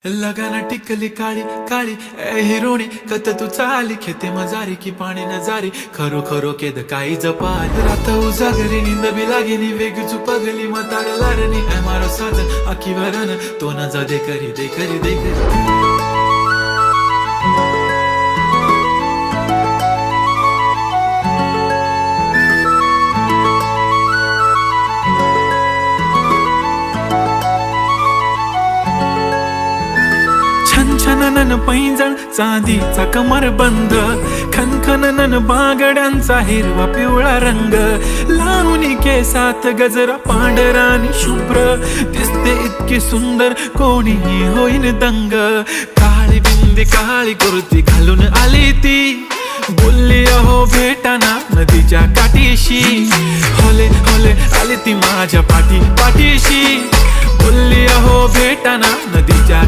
लगाना टिकली काळी काळी ए हिरोणी कत तू चाली खेते मजारी की पाणी नजारी खरो खरो केद काही जपाल रात उजागरी निंद बी लागेनी वेग चुपगली मतार लारणी ए मारो साथ आखी वरन तो न जा दे करी दे करी दे करी छनछनन पैंजण चांदीचा कमर बंद खनखनन बागड्यांचा हिरवा पिवळा रंग लावणी केसात गजरा पांढरा आणि शुभ्र दिसते इतकी सुंदर कोणीही होईन दंग काळी बिंदी काळी कुर्ती घालून आली ती बोलली अहो भेटाना नदीच्या काठीशी होले होले आली ती माझ्या पाठीशी बोलली अहो भेटाना नदीच्या